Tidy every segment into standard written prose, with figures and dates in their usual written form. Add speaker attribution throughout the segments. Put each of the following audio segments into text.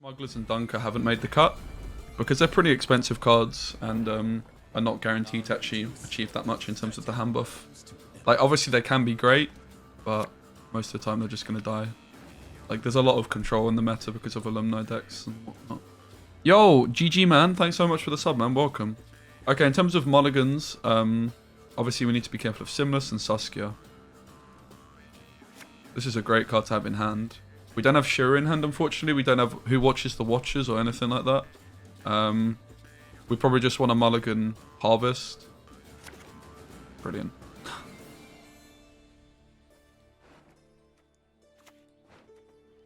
Speaker 1: Smugglers and Dunker haven't made the cut because they're pretty expensive cards and are not guaranteed to actually achieve that much in terms of the hand buff. Like, obviously they can be great, but most of the time they're just going to die. Like, there's a lot of control in the meta because of alumni decks and whatnot. Yo, GG man, thanks so much for the sub, man, welcome. Okay, in terms of mulligans, obviously we need to be careful of Simless and Saskia. This is a great card to have in hand. We don't have SCHIRRU in hand, unfortunately. We don't have Who Watches the Watchers or anything like that. We probably just want a mulligan Harvest. Brilliant.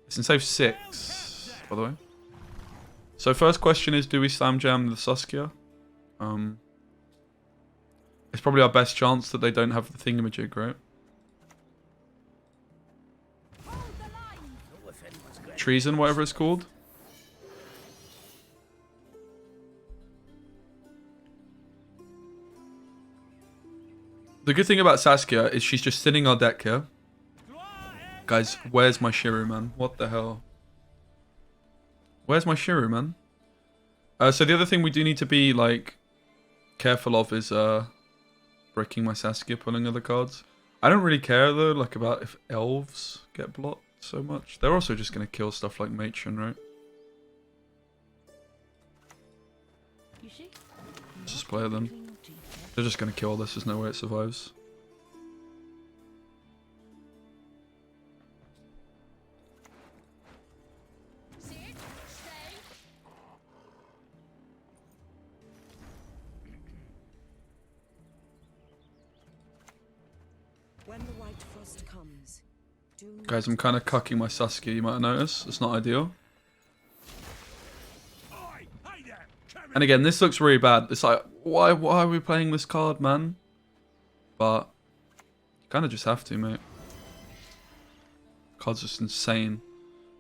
Speaker 1: It's in save 6, by the way. So first question is, do we slam jam the Saskia? It's probably our best chance that they don't have the thingamajig, right? Treason, whatever it's called. The good thing about Saskia is she's just thinning our deck here. Guys, where's my SCHIRRU, man? What the hell? Where's my SCHIRRU, man? So the other thing we do need to be, like, careful of is breaking my Saskia, pulling other cards. I don't really care, though, like, about if elves get blocked so much. They're also just going to kill stuff like Matron, right? Let's just play them. They're just going to kill this. There's no way it survives.
Speaker 2: When the white frost comes,
Speaker 1: guys, I'm kind of cucking my Saskia, you might notice. It's not ideal. And again, this looks really bad. It's like, why are we playing this card, man? But you kind of just have to, mate. Card's just insane.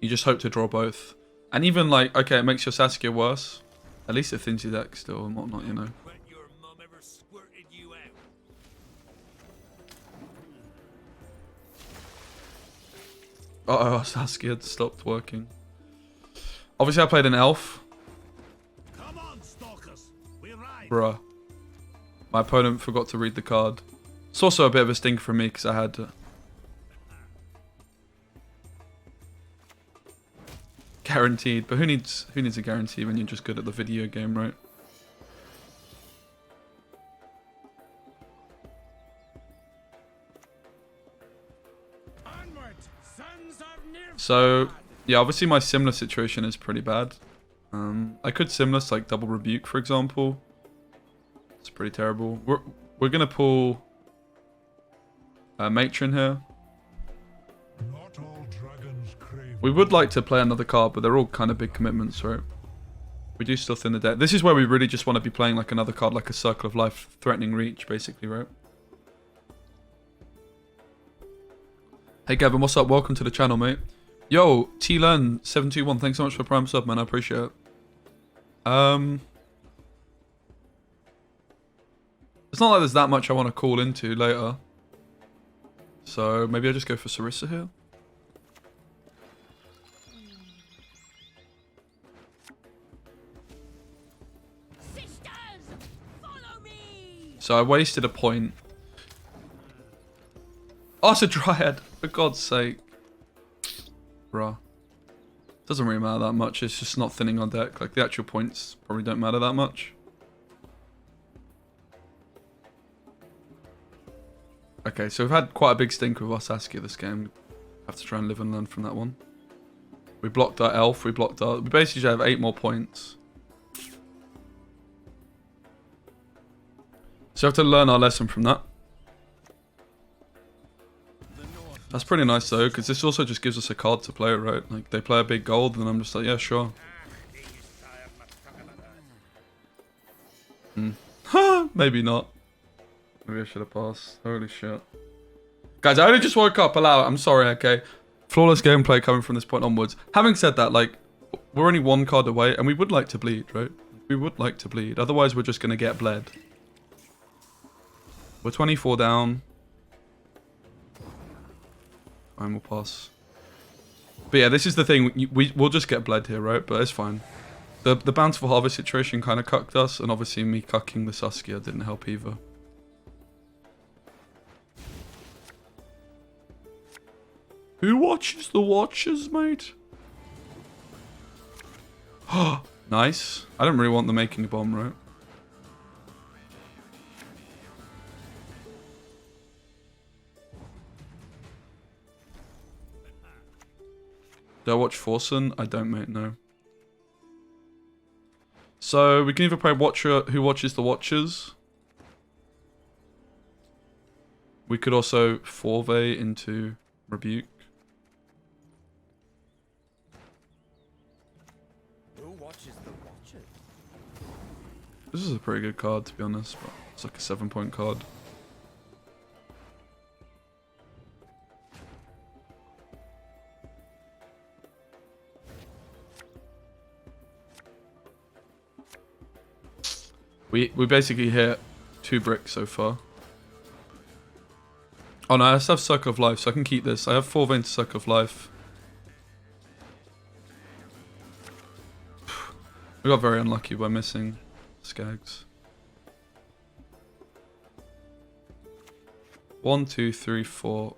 Speaker 1: You just hope to draw both. And even like, okay, it makes your Saskia worse. At least it thins your deck still and whatnot, you know. Uh-oh, Saskia had stopped working. Obviously, I played an elf.
Speaker 3: Come on, stalkers. We ride.
Speaker 1: Bruh. My opponent forgot to read the card. It's also a bit of a stink for me because I had... guaranteed. But who needs a guarantee when you're just good at the video game, right? So, yeah, obviously my Simless situation is pretty bad. I could Simless like double rebuke, for example. It's pretty terrible. We're gonna pull Matron here.
Speaker 3: Not all dragons crave.
Speaker 1: We would like to play another card, but they're all kind of big commitments, right? We do still thin the deck. This is where we really just want to be playing like another card, like a Circle of Life, threatening reach, basically, right? Hey Gavin, what's up? Welcome to the channel, mate. Yo, T-Learn721, thanks so much for Prime Sub, man. I appreciate it. It's not like there's that much I want to call into later. So maybe I just go for Sarissa here.
Speaker 2: sisters, follow me.
Speaker 1: So I wasted a point. Oh, it's a Dryad, for God's sake. Bruh. Doesn't really matter that much, it's just not thinning on deck. Like, the actual points probably don't matter that much. Okay, so we've had quite a big stink with our Saskia this game. Have to try and live and learn from that one. We blocked our elf, we basically just have 8 more points. So we have to learn our lesson from that. That's pretty nice though, because this also just gives us a card to play, right? Like, they play a big gold, and I'm just like, yeah, sure. Maybe not. Maybe I should have passed. Holy shit. Guys, I only just woke up, allow it. I'm sorry, okay? Flawless gameplay coming from this point onwards. Having said that, like, we're only 1 card away, and we would like to bleed, right? We would like to bleed. Otherwise, we're just going to get bled. We're 24 down. Fine, we'll pass. But yeah, this is the thing. We'll just get bled here, right? But it's fine. The bountiful harvest situation kind of cucked us, and obviously me cucking the Saskia didn't help either. Who watches the watchers, mate? Nice. I don't really want the making a bomb, right? Do I watch Forsen? I don't, mate, no. So, we can either play Watcher Who Watches the Watchers. We could also 4-vey into Rebuke.
Speaker 4: Who watches the watchers?
Speaker 1: This is a pretty good card, to be honest, but it's like a 7-point card. We basically hit 2 bricks so far. Oh no, I still have Circle of Life, so I can keep this. I have 4 veins to Circle of Life. We got very unlucky by missing Skags. 1, 2, 3, 4.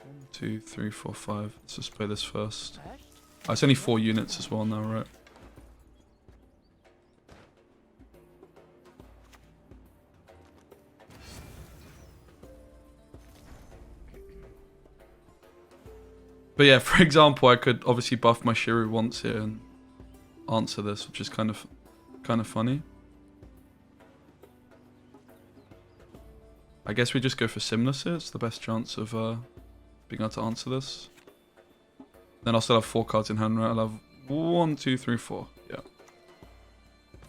Speaker 1: 1, 2, 3, 4, 5. Let's just play this first. Oh, it's only 4 units as well now, right? But yeah, for example, I could obviously buff my SCHIRRU once here and answer this, which is kind of funny. I guess we just go for Simless here. It's the best chance of being able to answer this. Then I'll still have 4 cards in hand, right? I'll have 1, 2, 3, 4. Yeah.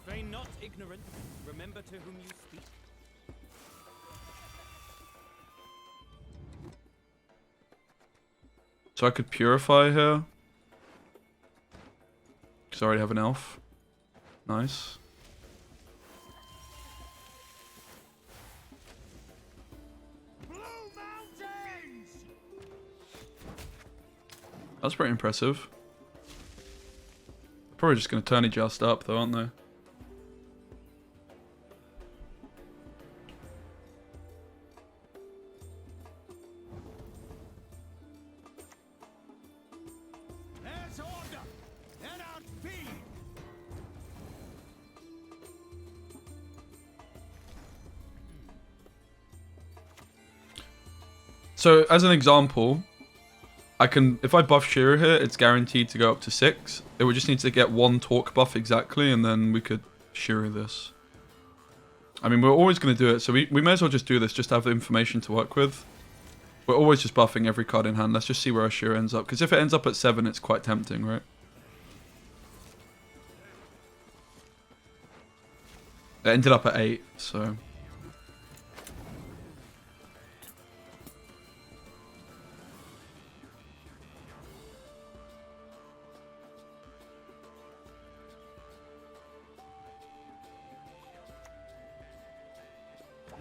Speaker 4: Feign not ignorant. Remember to whom you speak.
Speaker 1: So I could Purify here. Because I already have an elf. Nice.
Speaker 3: Blue Mountains!
Speaker 1: That's pretty impressive. Probably just going to turn just up though, aren't they?
Speaker 3: There's order! Head out feed!
Speaker 1: So, as an example, I can, if I buff SCHIRRU here, it's guaranteed to go up to 6. It would just need to get 1 talk buff exactly, and then we could SCHIRRU this. I mean, we're always going to do it, so we may as well just do this, just to have the information to work with. We're always just buffing every card in hand. Let's just see where our SCHIRRU ends up, because if it ends up at 7, it's quite tempting, right? It ended up at 8, so...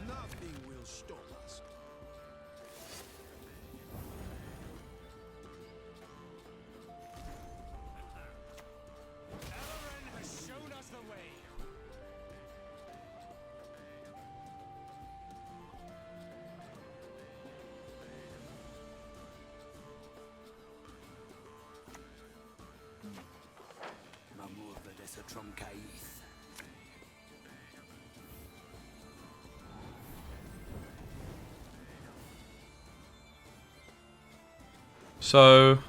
Speaker 3: Nothing will stop us.
Speaker 4: Aaron has shown us the way.
Speaker 3: Mamour vedesse tromcaïth.
Speaker 1: So...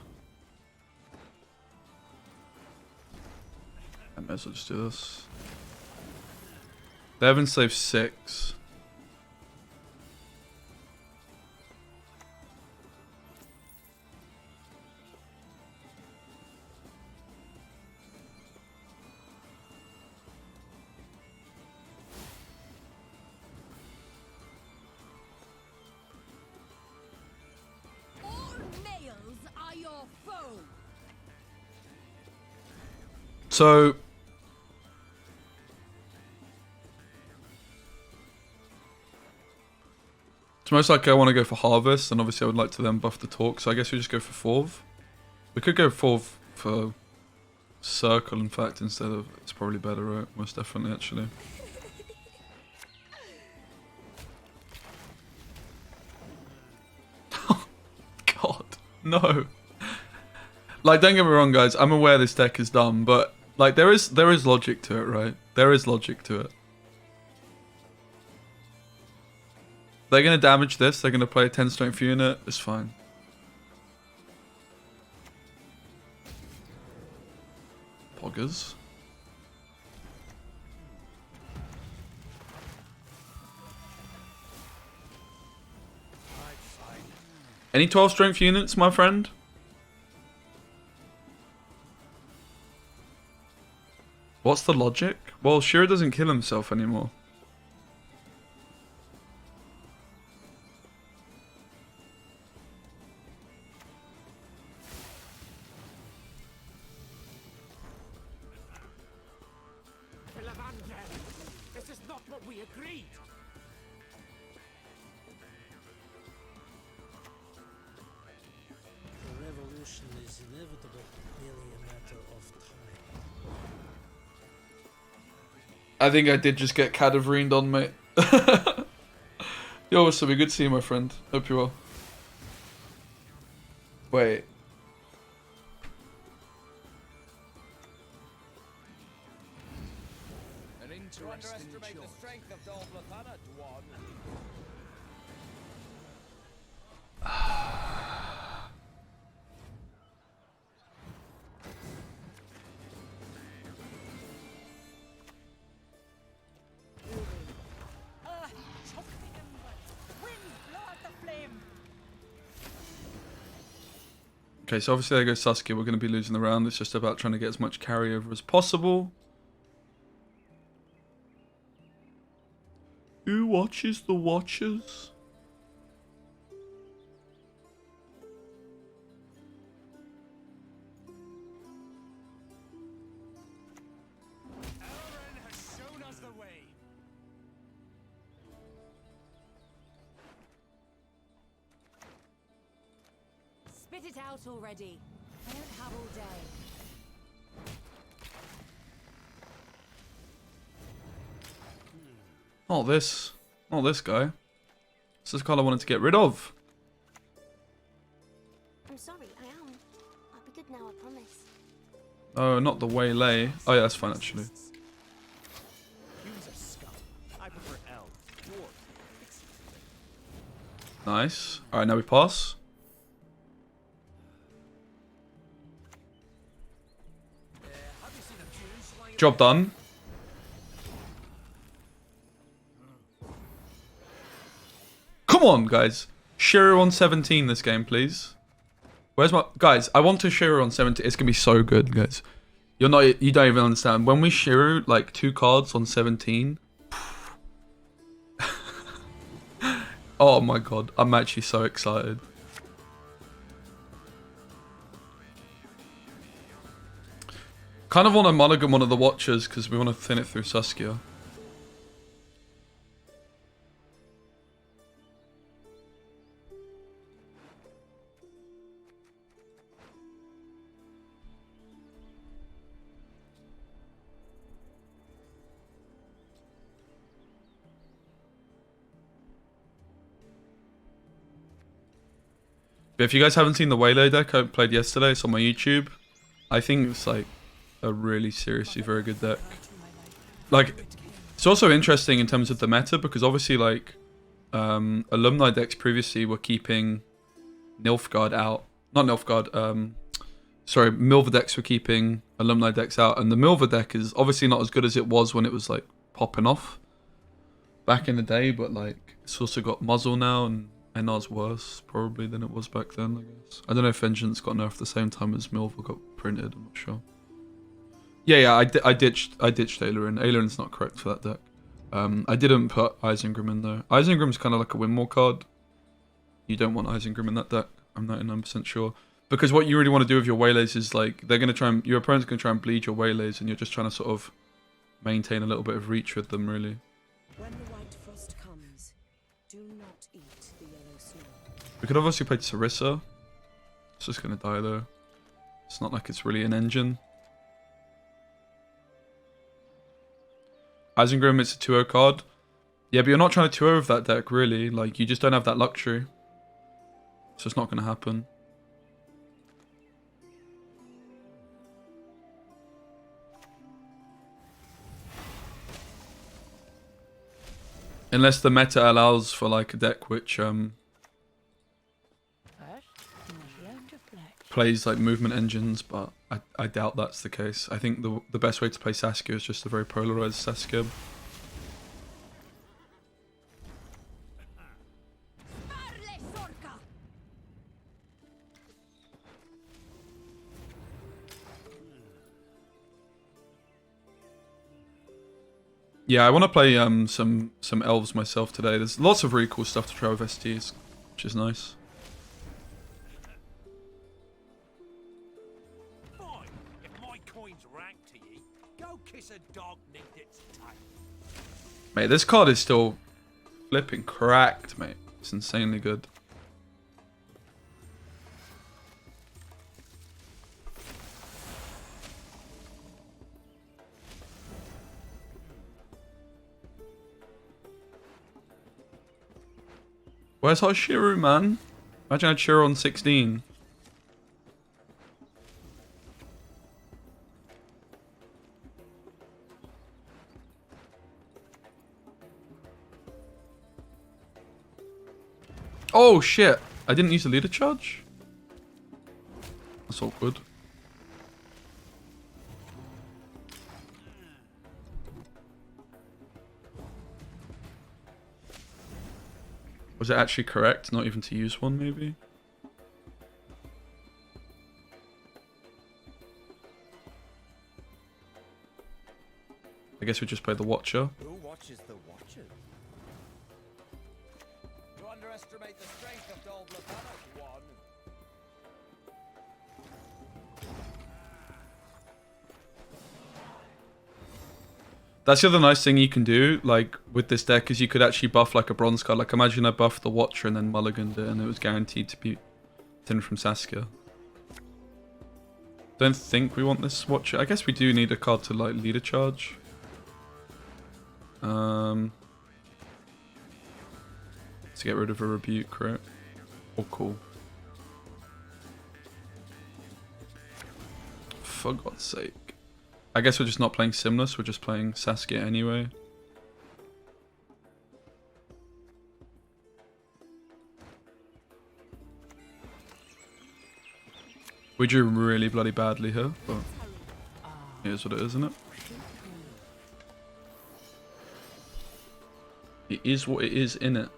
Speaker 1: I might as well just do this. They have enslaved 6.
Speaker 2: All males are your foe.
Speaker 1: So... It's most likely I want to go for Harvest, and obviously I would like to then buff the talk, so I guess we just go for 4. We could go for circle, in fact, instead of... It's probably better, right? Most definitely, actually. Oh, God. No. Like, don't get me wrong, guys. I'm aware this deck is dumb, but... Like, there is logic to it, right? There is logic to it. They're going to damage this. They're going to play a 10 strength unit. It's fine. Poggers. Any 12 strength units, my friend? What's the logic? Well, SCHIRRU doesn't kill himself anymore.
Speaker 4: This is not what we agreed.
Speaker 5: The revolution is inevitable, merely a matter of time.
Speaker 1: I think I did just get cadaverine on, mate. Yo, what's up? Good to see you, my friend. Hope you're well. Wait.
Speaker 4: To underestimate the strength of Dol Blathana, Dwan.
Speaker 2: Choke the ember. Wind, blow out the flame.
Speaker 1: Okay, so obviously there goes Saskia. We're going to be losing the round. It's just about trying to get as much carryover as possible. Who watches the Watchers?
Speaker 4: Elren has shown us the way.
Speaker 2: Spit it out already. I don't have all day.
Speaker 1: Not this guy. This is the card I wanted to get rid of.
Speaker 6: I'm sorry, I am. I'll be good now, I promise.
Speaker 1: Oh, not the waylay. Oh yeah, that's fine actually.
Speaker 4: Use a scum. I prefer elf, dwarf.
Speaker 1: Nice. Alright, now we pass.
Speaker 4: Have you seen a fuse lying
Speaker 1: Job done. Come on, guys. SCHIRRU on 17 this game, please. Where's my... Guys, I want to SCHIRRU on 17. It's going to be so good, guys. You don't even understand. When we SCHIRRU, like, 2 cards on 17... Oh my god. I'm actually so excited. Kind of want to mulligan one of the Watchers because we want to thin it through Saskia. But if you guys haven't seen the Waylay deck I played yesterday, it's on my YouTube. I think it's like a really seriously very good deck. Like, it's also interesting in terms of the meta because obviously like alumni decks previously were keeping Nilfgaard out. Not Nilfgaard, sorry, Milva decks were keeping alumni decks out, and the Milva deck is obviously not as good as it was when it was like popping off back in the day, but like it's also got Muzzle now, and NR's worse probably than it was back then, I guess. I don't know if Vengeance got nerfed at the same time as Milva got printed, I'm not sure. Yeah, I ditched Ailerin. Ailerin's not correct for that deck. I didn't put Isengrim in though. Isengrim's kind of like a win more card. You don't want Isengrim in that deck, I'm 99% sure. Because what you really want to do with your Waylays is like, they're going to try and, your opponent's going to try and bleed your Waylays, and you're just trying to sort of maintain a little bit of reach with them, really.
Speaker 7: When the white frost comes, do not eat the yellow snow.
Speaker 1: We could obviously play Sarissa. It's just going to die though. It's not like it's really an engine. Isengrim, it's a 2-0 card. Yeah, but you're not trying to 2-0 with that deck, really. Like, you just don't have that luxury. So it's not going to happen. Unless the meta allows for, like, a deck which, plays, like, movement engines, but I doubt that's the case. I think the best way to play Saskia is just a very polarized Saskia. Yeah, I want to play some elves myself today. There's lots of really cool stuff to try with STs, which is nice.
Speaker 3: Fine. If my coin's ranked to ye, go kiss a dog nicked its tail.
Speaker 1: Mate, this card is still flipping cracked, mate. It's insanely good. Where's our SCHIRRU, man? Imagine I had SCHIRRU on 16. Oh shit! I didn't use the leader charge? That's awkward. Was it actually correct not even to use one, maybe? I guess we just play the Watcher.
Speaker 4: Who watches the Watchers? You underestimate the strength of Dolblethana's one.
Speaker 1: That's the other nice thing you can do, like, with this deck, is you could actually buff, like, a bronze card. Like, imagine I buffed the Watcher and then mulliganed it, and it was guaranteed to be 10 from Saskia. Don't think we want this Watcher. I guess we do need a card to, like, leader charge. To get rid of a Rebuke, right? Oh, cool. For God's sake. I guess we're just not playing Simless, we're just playing Saskia anyway. We drew really bloody badly here, but it is what it is, isn't it? It is what it is, innit?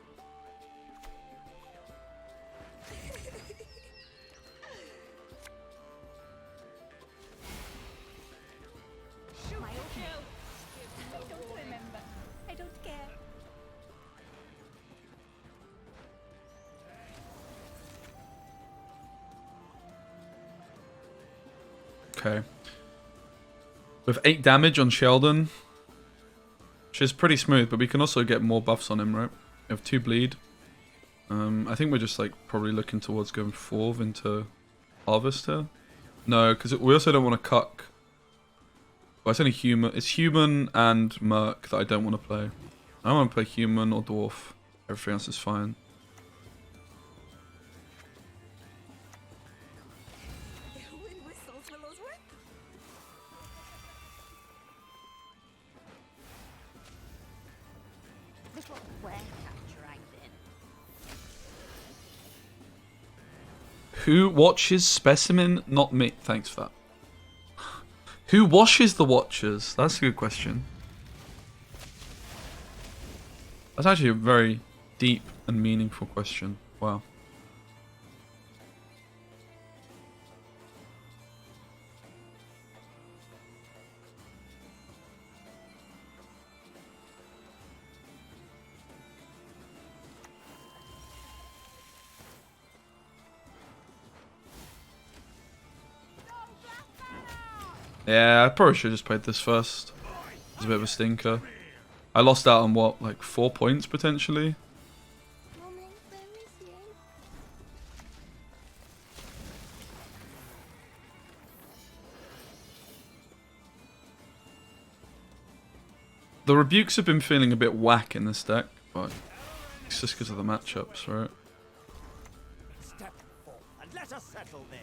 Speaker 1: Okay. With 8 damage on Sheldon, which is pretty smooth, but we can also get more buffs on him, right? We have 2 bleed. I think we're just like probably looking towards going 4 into Harvest here. No, because we also don't want to cuck. Well, it's only human. It's human and Merc that I don't want to play. I don't want to play human or dwarf. Everything else is fine. Who watches Specimen? Not me. Thanks for that. Who washes the Watchers? That's a good question. That's actually a very deep and meaningful question. Wow. Yeah, I probably should have just played this first. It's a bit of a stinker. I lost out on what, like 4 points potentially?
Speaker 6: Mommy, where is he?
Speaker 1: The rebukes have been feeling a bit whack in this deck, but it's just because of the matchups, right?
Speaker 3: Step forward and let us settle this.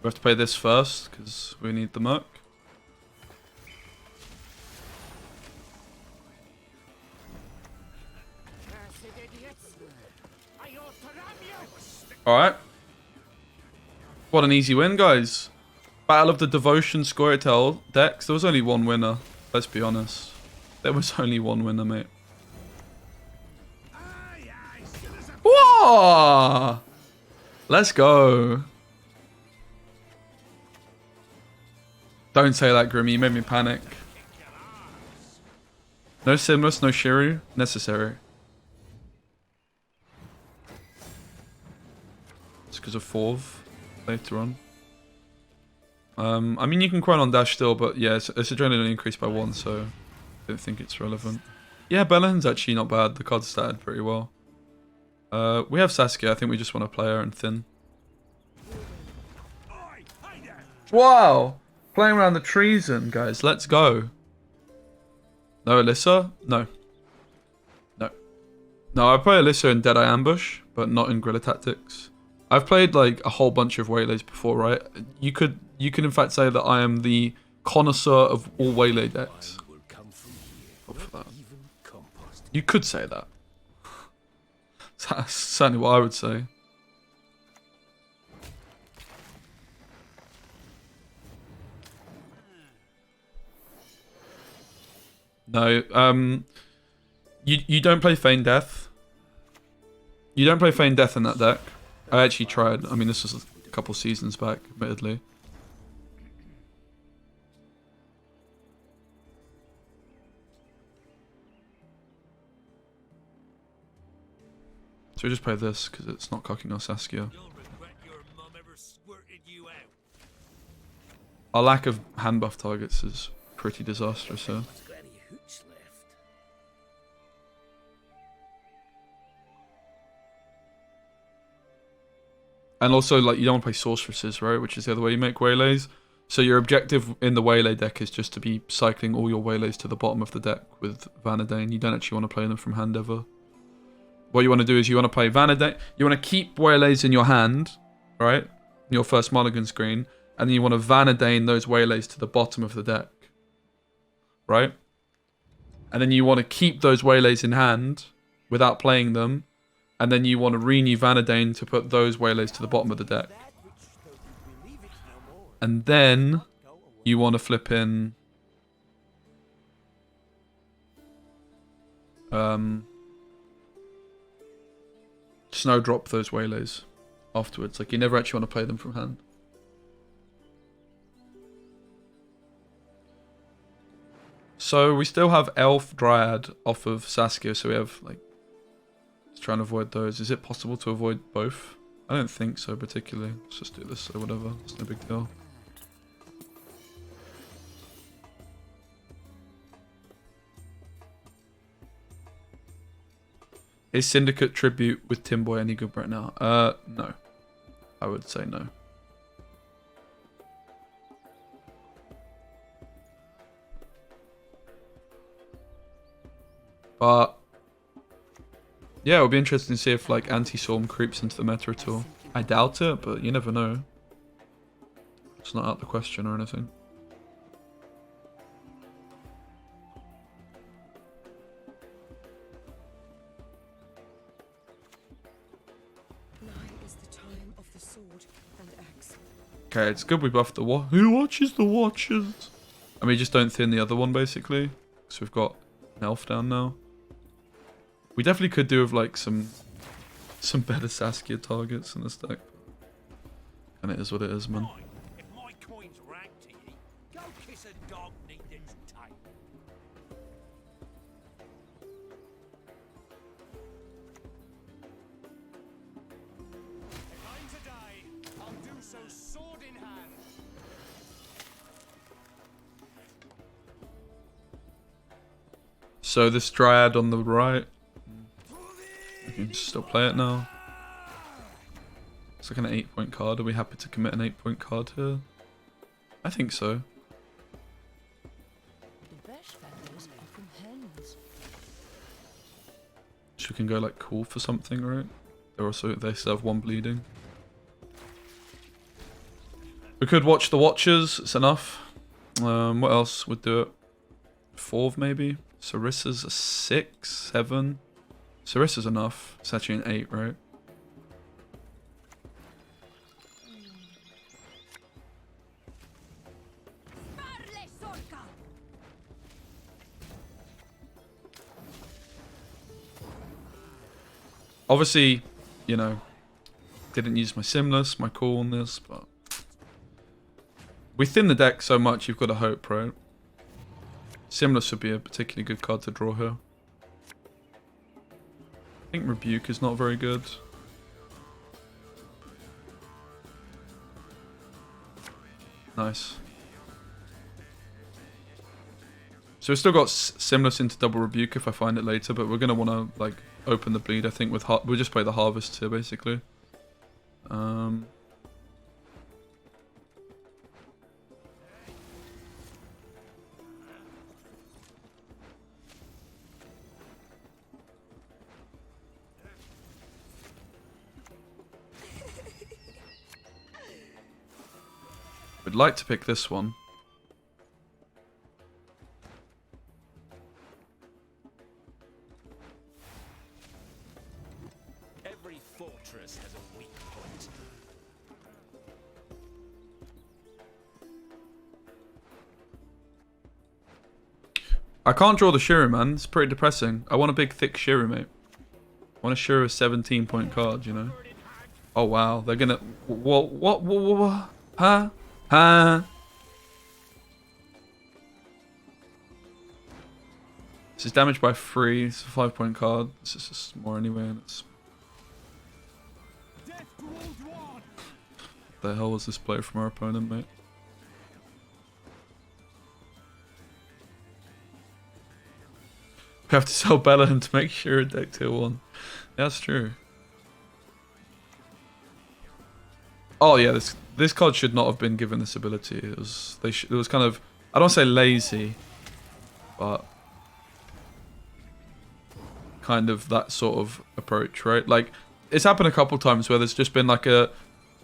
Speaker 1: We have to play this first because we need the merc. Alright. What an easy win, guys. Battle of the Devotion Scoretel decks. There was only one winner. Let's be honest. There was only one winner, mate. Whoa! Let's go. Don't say that, Grimmy. You made me panic. No Simless, no SCHIRRU. Necessary. It's because of Forv later on. I mean, you can Quell on dash still, but yeah, it's adrenaline increased by 1, so I don't think it's relevant. Yeah, Bellahin's actually not bad. The card's statted pretty well. We have Saskia. I think we just want to play her and thin. Wow! Playing around the treason, guys. Let's go. No Alyssa? No. No. No, I play Alyssa in Deadeye Ambush, but not in Guerrilla Tactics. I've played like a whole bunch of Waylays before, right? You could in fact say that I am the connoisseur of all Waylay decks. Up for that. You could say that. That's certainly what I would say. No, you don't play Feign Death. You don't play Feign Death in that deck. I actually tried. I mean, this was a couple seasons back, admittedly. So we just play this because it's not cocking our Saskia. Our lack of hand buff targets is pretty disastrous here. And also, like, you don't want to play sorceresses, right? Which is the other way you make waylays. So your objective in the waylay deck is just to be cycling all your waylays to the bottom of the deck with Vanadane. You don't actually want to play them from hand ever. What you want to do is you want to play Vanadane. You want to keep waylays in your hand, right? In your first mulligan screen. And then you want to Vanadane those waylays to the bottom of the deck. Right? And then you want to keep those waylays in hand without playing them. And then you want to renew Vanadane to put those waylays to the bottom of the deck. And then you want to flip in snowdrop those waylays afterwards. Like, you never actually want to play them from hand. So we still have Elf Dryad off of Saskia, so we have like, trying to avoid those. Is it possible to avoid both? I don't think so particularly. Let's just do this or whatever. It's no big deal. Is Syndicate Tribute with Timboy any good right now? No. I would say no. But yeah, it'll be interesting to see if like Anti-Storm creeps into the meta at all. I doubt it, but you never know. It's not out the question or anything.
Speaker 7: Nigh is the time of the sword and axe.
Speaker 1: Okay, it's good we buffed the who watches the watchers? I mean, just don't thin the other one basically, because we've got an elf down now. We definitely could do with like some better Saskia targets in this deck. And it is what it is, man.
Speaker 3: If my coin's ranked to ye, go kiss a dog neath its tail.
Speaker 4: If I'm to die, I'll do so sword in hand.
Speaker 1: So this Dryad on the right. You can still play it now. It's like an 8-point card. Are we happy to commit an 8-point card here? I think so.
Speaker 2: The best feathers are from hens.
Speaker 1: So we can go like cool for something, right? They still have 1 bleeding. We could watch the Watchers. It's enough. What else would do it? 4 maybe. Sarissa's a 6, 7. Sarissa's enough. It's actually an 8, right? Obviously, you know, didn't use my Simless, my Cool on this, but we thin the deck so much, you've got to hope, right? Simless would be a particularly good card to draw here. I think Rebuke is not very good. Nice. So we've still got Simless into double Rebuke if I find it later, but we're going to want to like open the bleed, I think, with we'll just play the Harvest here, basically. We'd like to pick this one.
Speaker 3: Every fortress has a weak point.
Speaker 1: I can't draw the SCHIRRU, man. It's pretty depressing. I want a big, thick SCHIRRU, mate. I want a SCHIRRU 17-point card, you know? Oh, wow. They're gonna... What? Huh? Huh? This is damaged by 3. It's a 5-point card. This is just more anyway, and it's... What the hell was this play from our opponent, mate? We have to sell Bellaham to make sure a deck tier 1. Yeah, that's true. Oh yeah, this card should not have been given this ability. It was it was kind of, I don't say lazy, but kind of that sort of approach, right? Like it's happened a couple times where there's just been like a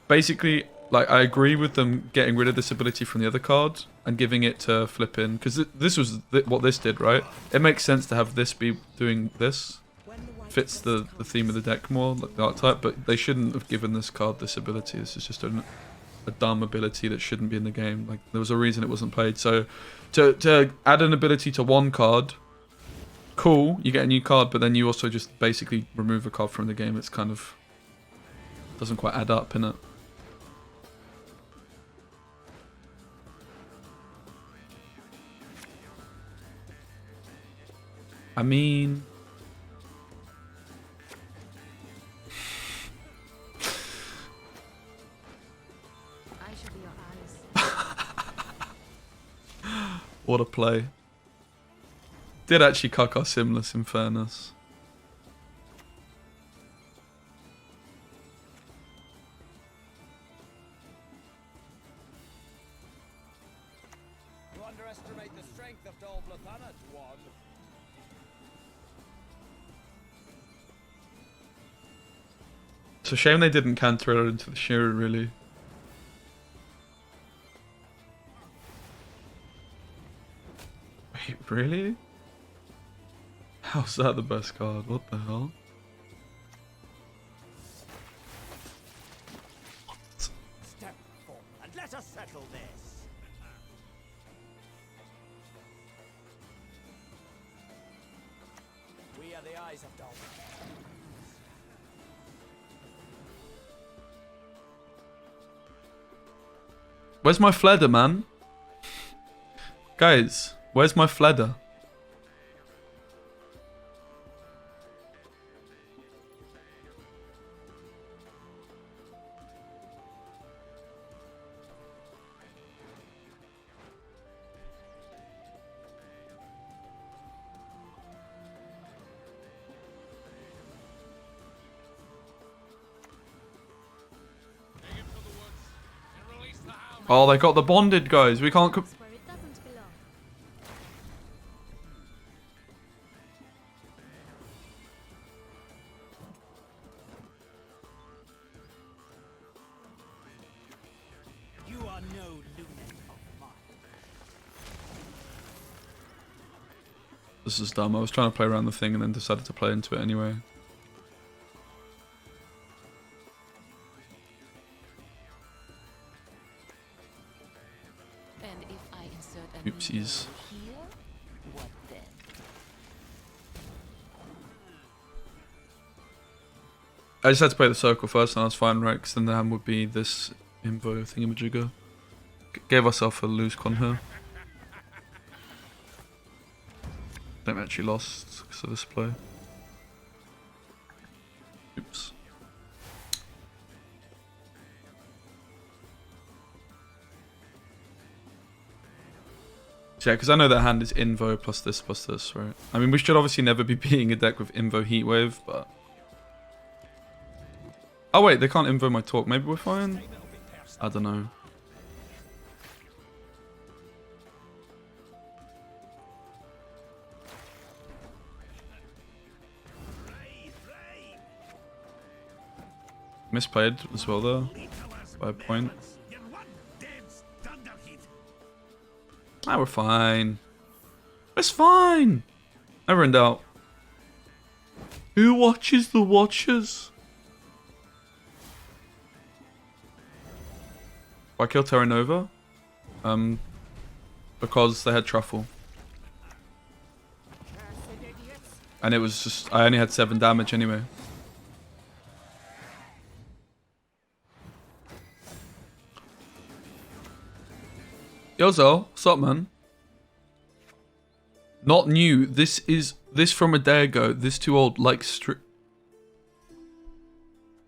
Speaker 1: basically like I agree with them getting rid of this ability from the other card and giving it to Flippin, because this was what this did, right? It makes sense to have this be doing this. Fits the theme of the deck more, like the archetype, but they shouldn't have given this card this ability. This is just a dumb ability that shouldn't be in the game. Like there was a reason it wasn't played. So to add an ability to one card, cool, you get a new card, but then you also just basically remove a card from the game. It's kind of doesn't quite add up, innit? I mean,
Speaker 2: I shall be your eyes.
Speaker 1: what a play. Did actually cuck our Simless, in fairness.
Speaker 3: You underestimate the strength of Dolblathana, Dwan.
Speaker 1: It's a shame they didn't canter it into the SCHIRRU, really. Wait, really? How's that the best card? What the hell?
Speaker 3: Step forward and let us settle this. We are the eyes of Dolblathana.
Speaker 1: Where's my Fledder, man? Guys, where's my Fledder? Oh, they got the bonded guys. We can't.
Speaker 6: Where it doesn't belong.
Speaker 3: You are no lumen of mine.
Speaker 1: This is dumb. I was trying to play around the thing and then decided to play into it anyway.
Speaker 2: And if I insert a
Speaker 1: Oopsies.
Speaker 2: here, what then?
Speaker 1: I just had to play the circle first and I was fine, right? Because then the hand would be this invo thingamajigger. Gave ourselves a loose con here. Then we actually lost because of this play. Oops. So yeah, because I know that hand is invo plus this, right? I mean, we should obviously never be beating a deck with invo heatwave, but... Oh wait, they can't invo my talk. Maybe we're fine? I don't know. Misplayed as well though, by a point. Ah, we're fine. It's fine. Never in doubt. Who watches the watchers? Why kill Terra Nova? Because they had truffle. And it was just, I only had 7 damage anyway. Yo, Zo, what's up, man? Not new. This from a day ago. This too old. Like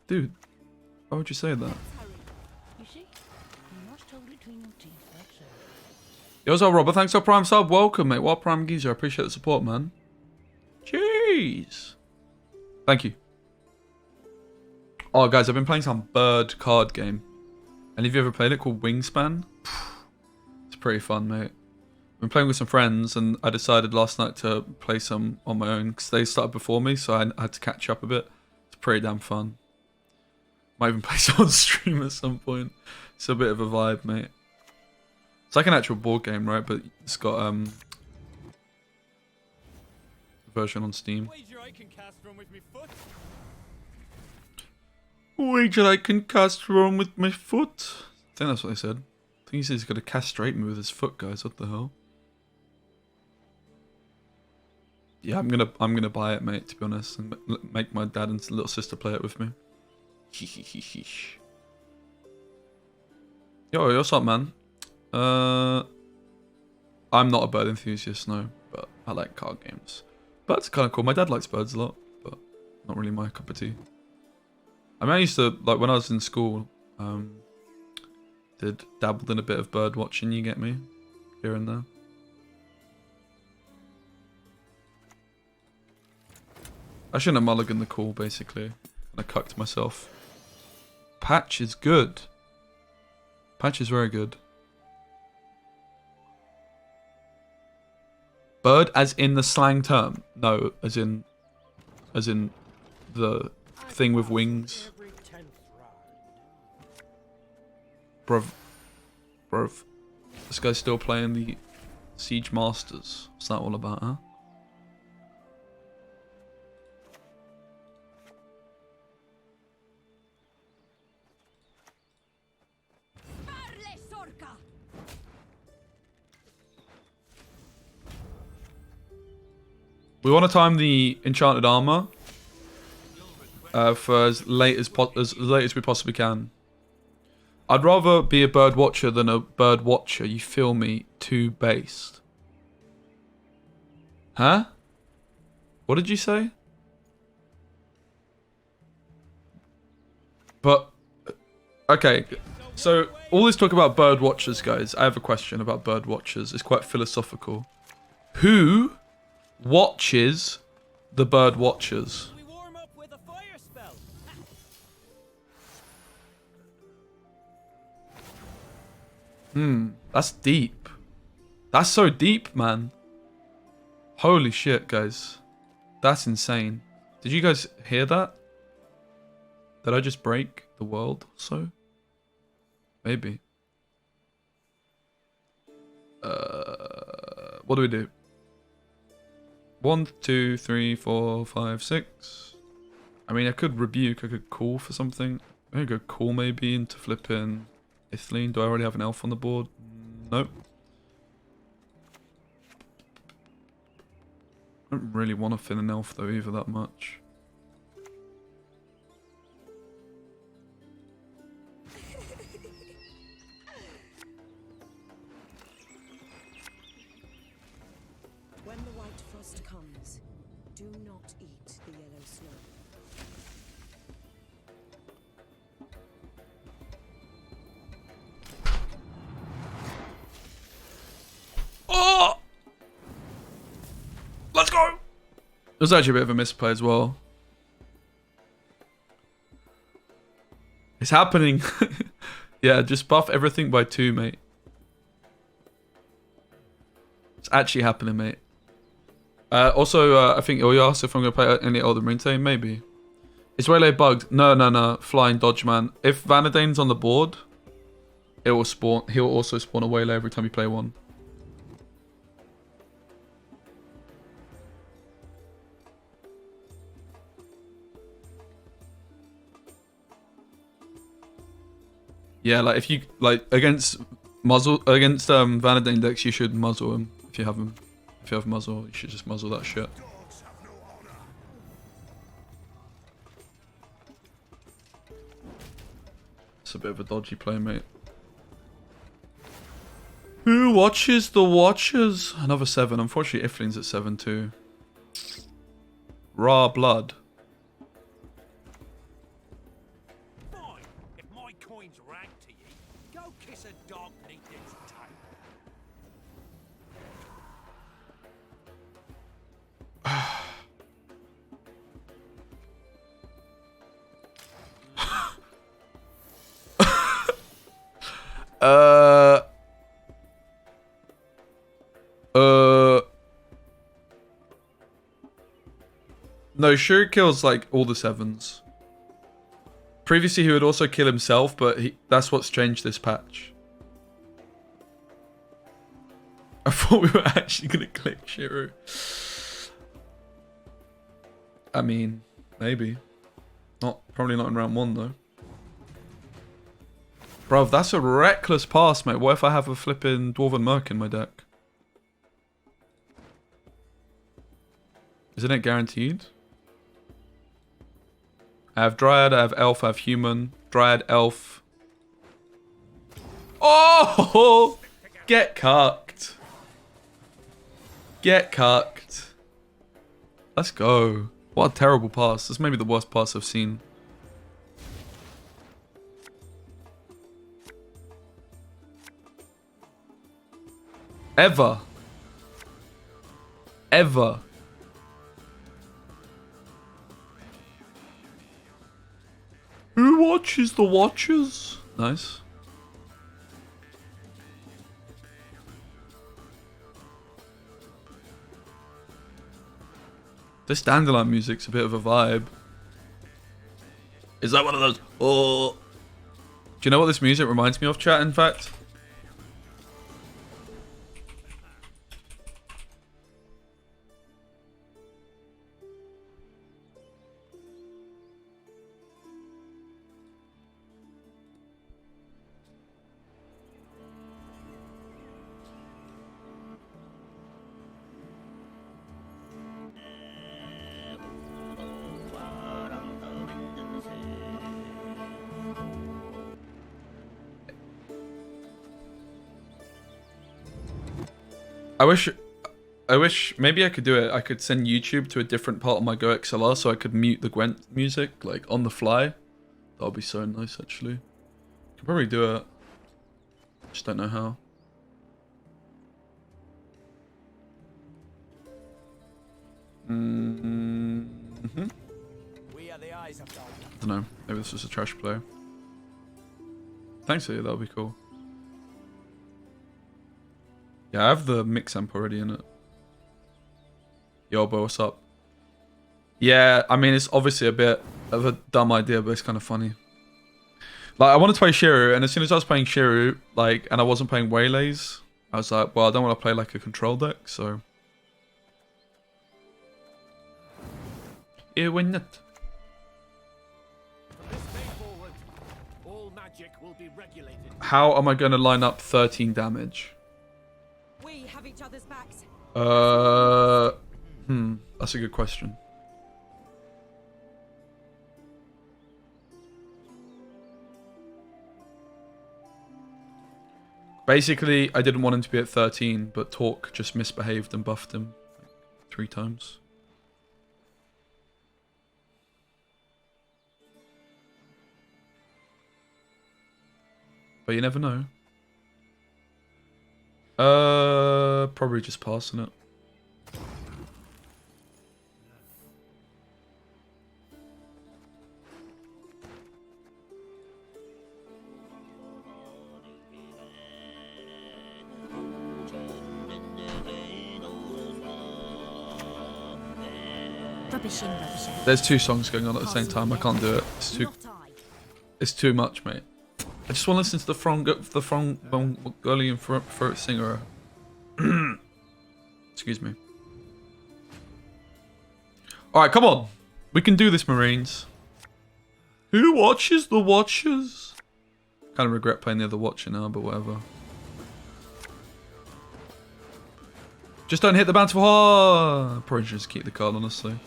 Speaker 1: Dude, why would you say that?
Speaker 2: You see? You must hold it between your teeth, that's all.
Speaker 1: Yo, Zo, Robert, thanks for Prime sub. Welcome, mate. What Prime Geezer? I appreciate the support, man. Jeez. Thank you. Oh, guys, I've been playing some bird card game. And have you ever played it called Wingspan? It's pretty fun, mate. I've been playing with some friends, and I decided last night to play some on my own because they started before me, so I had to catch up a bit. It's pretty damn fun. Might even play some on stream at some point. It's a bit of a vibe, mate. It's like an actual board game, right? But it's got a version on Steam.
Speaker 4: Wager I can cast from with me foot.
Speaker 1: Wager I can cast wrong with my foot. I think that's what they said. I think he said he's got to castrate me with his foot, guys. What the hell? Yeah, I'm gonna buy it, mate. To be honest, and make my dad and little sister play it with me. Yo, what's up, man? I'm not a bird enthusiast, no, but I like card games. Birds are kind of cool. My dad likes birds a lot, but not really my cup of tea. I mean, I used to, like, when I was in school, did dabbled in a bit of bird watching, you get me? Here and there. I shouldn't have mulliganed the call, basically. And I cucked myself. Patch is good. Patch is very good. Bird as in the slang term? No, as in the thing with wings. Bruv. This guy's still playing the Siege Masters. What's that all about, huh? We want to time the enchanted armor for as late as we possibly can. I'd rather be a bird watcher than a bird watcher. You feel me? Too based. Huh? What did you say? But okay. So all this talk about bird watchers, guys. I have a question about bird watchers. It's quite philosophical. Who watches the bird watchers?
Speaker 4: We warm up with a fire spell.
Speaker 1: That's deep. That's so deep, man. Holy shit, guys. That's insane. Did you guys hear that? Did I just break the world or so? Maybe. What do we do? 1, 2, 3, 4, 5, 6. I mean, I could rebuke. I could call for something. I could go call maybe into flipping Ithleen. Do I already have an elf on the board? Nope. I don't really want to fill an elf though either that much.
Speaker 7: When the white frost comes, do not eat the yellow snow.
Speaker 1: Oh! Let's go! It was actually a bit of a misplay as well. It's happening. Yeah, just buff everything by 2, mate. It's actually happening, mate. Also, I think you asked if I'm going to play any Elden Ring team. Maybe. Is Waylay bugged? No. Flying dodge, man. If Vanadene's on the board, it will spawn. He'll also spawn a Waylay every time you play one. Yeah, like if you against Vanadane decks, you should muzzle him if you have him. If you have muzzle, you should just muzzle that shit. It's a bit of a dodgy play, mate. Who watches the Watchers? Another 7. Unfortunately, Iflin's at 7 too. Raw blood.
Speaker 3: Fine. If my coin's ranked to you, go kiss a dog beneath its tail.
Speaker 1: No, SCHIRRU kills like all the 7s. Previously, he would also kill himself, but that's what's changed this patch. I thought we were actually gonna click SCHIRRU. I mean, maybe. Probably not in round 1 though. Bro, that's a reckless pass, mate. What if I have a flipping Dwarven Merc in my deck? Isn't it guaranteed? I have Dryad, I have Elf, I have Human. Dryad, Elf. Oh! Get cucked. Get cucked. Let's go. What a terrible pass. This may be the worst pass I've seen. Ever. Ever. Who watches the Watchers? Nice. This Dandelion music's a bit of a vibe. Is that one of those? Oh. Do you know what this music reminds me of, chat, in fact? I wish maybe I could do it. I could send YouTube to a different part of my Go XLR so I could mute the Gwent music like on the fly. That would be so nice actually. Could probably do it. Just don't know how.
Speaker 3: We are the eyes of God.
Speaker 1: I don't know. Maybe this was a trash player. Thanks, Ian. That would be cool. Yeah, I have the mix amp already in it. Yo, bro, what's up? Yeah, I mean, it's obviously a bit of a dumb idea, but it's kind of funny. Like, I wanted to play SCHIRRU, and as soon as I was playing SCHIRRU, like, and I wasn't playing Waylays, I was like, well, I don't want to play, like, a control deck, so... Yeah, why not?
Speaker 3: From this day forward, all magic will be regulated.
Speaker 1: How am I going to line up 13 damage?
Speaker 7: We have each other's backs.
Speaker 1: That's a good question. Basically, I didn't want him to be at 13, but Talk just misbehaved and buffed him like 3 times. But you never know. Probably just passing it.
Speaker 2: Rubbish in, rubbish out.
Speaker 1: There's 2 songs going on at the same time. I can't do it.
Speaker 2: Not I.
Speaker 1: It's too much, mate. I just want to listen to the Mongolian throat singer. Excuse me. Alright, come on. We can do this, Marines. Who watches the Watchers? Kind of regret playing the other Watcher now, but whatever. Just don't hit the bountiful heart. Probably should just keep the card, honestly.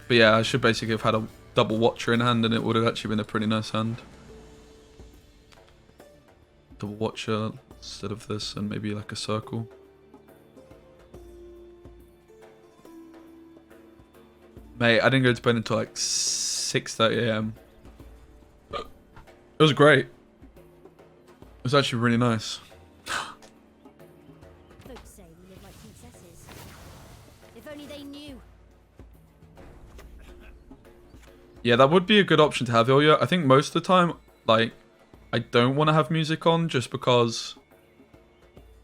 Speaker 1: But yeah, I should basically have had a double Watcher in hand, and it would have actually been a pretty nice hand. Double Watcher instead of this, and maybe like a circle. Mate, I didn't go to bed until like 6:30 AM. It was great. It was actually really nice.
Speaker 2: Folks say we live like princesses. If only they knew.
Speaker 1: Yeah, that would be a good option to have, Ilya. I think most of the time, like, I don't want to have music on just because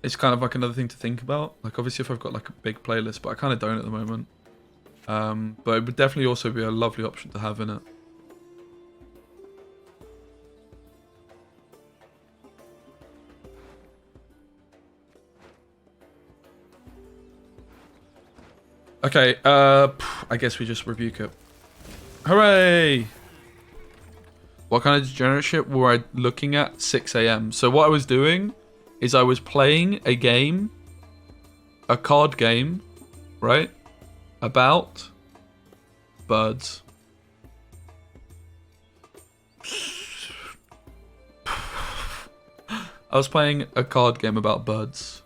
Speaker 1: it's kind of like another thing to think about. Like, obviously if I've got like a big playlist, but I kind of don't at the moment. But it would definitely also be a lovely option to have in it. Okay, I guess we just rebuke it. Hooray! What kind of degenerate shit were I looking at? 6 AM. So what I was doing is I was playing a game, a card game, right? About birds. I was playing a card game about birds.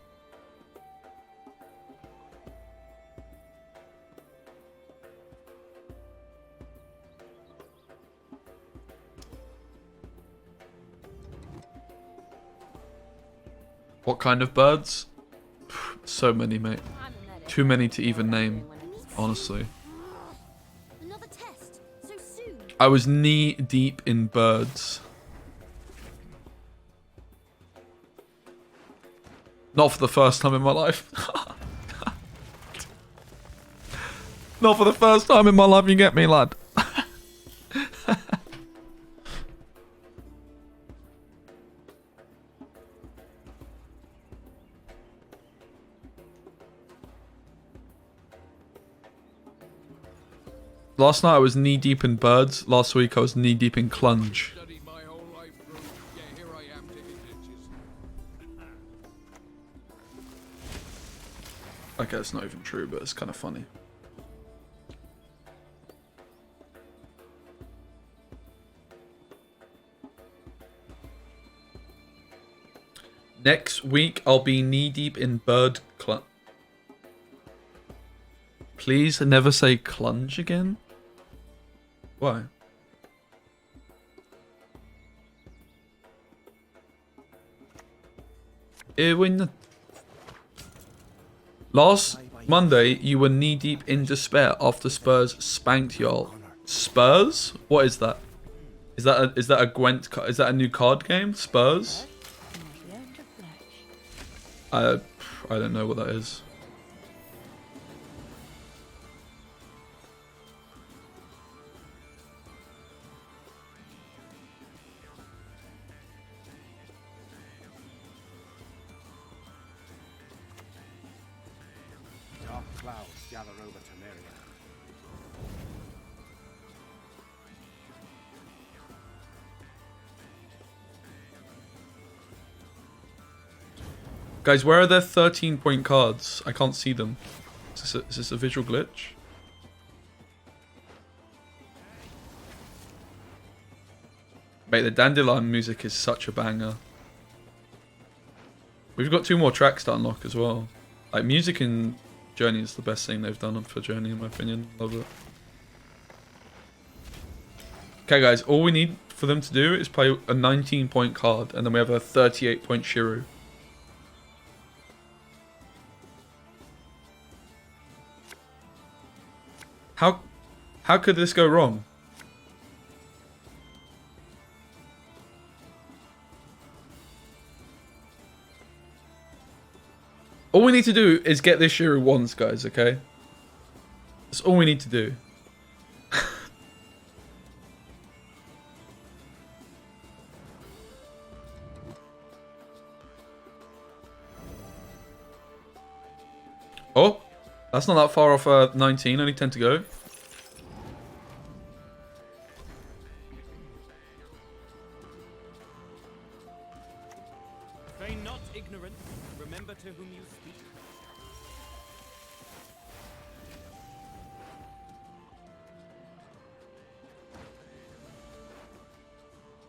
Speaker 1: What kind of birds? So many, mate. Too many to even name, honestly.
Speaker 2: Another test. So soon.
Speaker 1: I was knee deep in birds. Not for the first time in my life. Not for the first time in my life, you get me, lad. Last night I was knee deep in birds. Last week I was knee deep in clunge.
Speaker 3: Studied my whole life through. Yeah, here I am digging ditches.
Speaker 1: Okay, it's not even true, but it's kind of funny. Next week I'll be knee deep in bird clunge. Please never say clunge again. Why? Last Monday, you were knee deep in despair after Spurs spanked y'all. Spurs? What is that? Is that a Gwent? Is that a new card game? Spurs?
Speaker 2: You must learn to flash.
Speaker 1: I don't know what that is.
Speaker 3: Dark clouds gather over Temeria.
Speaker 1: Guys, where are their 13-point cards? I can't see them. Is this a visual glitch? Mate, the Dandelion music is such a banger. We've got 2 more tracks to unlock as well. Like, music in Journey is the best thing they've done for Journey, in my opinion. Love it. Okay, guys, all we need for them to do is play a 19-point card, and then we have a 38-point SCHIRRU. How could this go wrong? All we need to do is get this SCHIRRU once, guys, okay? That's all we need to do. Oh, that's not that far off 19, only 10 to go.
Speaker 4: Feign not ignorant. Remember to whom you speak.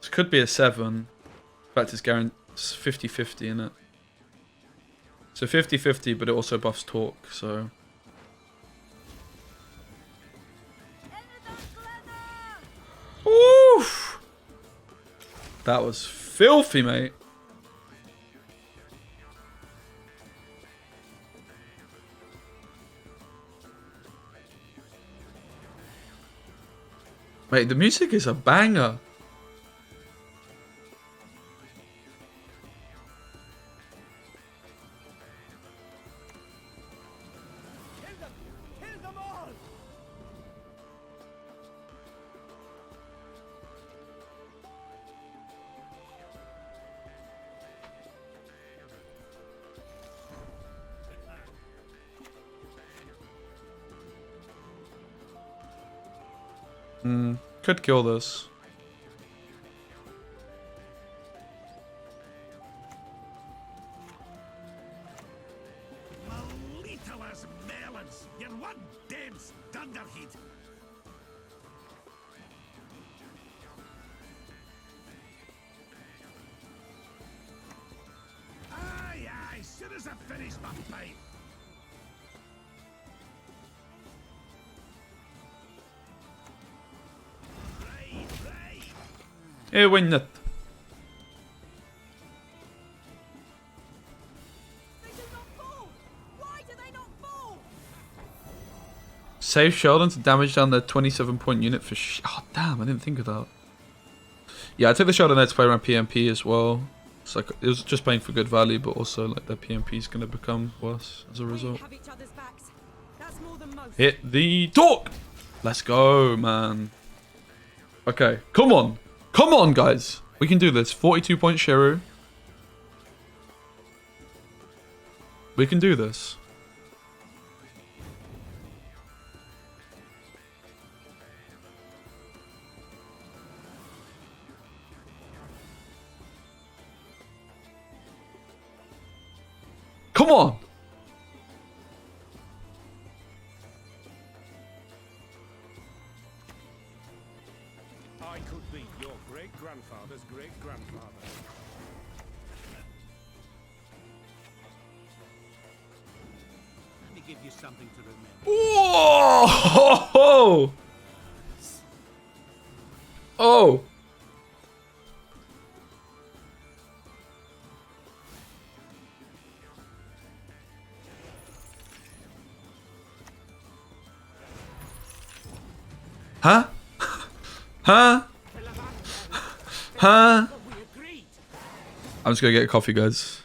Speaker 1: This could be a 7. In fact, it's guaranteed 50-50 in it. So 50-50, but it also buffs torque, so... Oof! That was filthy, mate. Mate, the music is a banger.
Speaker 3: Kill them all!
Speaker 1: Could kill this.
Speaker 3: Malitolas melons! You're one dense dunderhead! Aye, aye, soon as I finish my pipe! Right, right!
Speaker 1: Eh, why not?
Speaker 7: They do not fall! Why do they not fall?
Speaker 1: Save Sheldon to damage down their 27-point unit for oh, damn, I didn't think of that. Yeah, I took the Sheldon there to play around PMP as well. It's like, it was just playing for good value, but also like their PMP is going to become worse as a result.
Speaker 7: Have each other's backs. That's more than most.
Speaker 1: Hit the torque! Let's go, man. Okay, come on. Come on, guys. We can do this. 42-point SCHIRRU. We can do this. Come on.
Speaker 3: I could be your great-grandfather's great-grandfather. Let me give you something to remember.
Speaker 1: Whoa! Oh! Huh? Huh? Huh?
Speaker 3: But we agreed.
Speaker 1: I'm just gonna get a coffee, guys.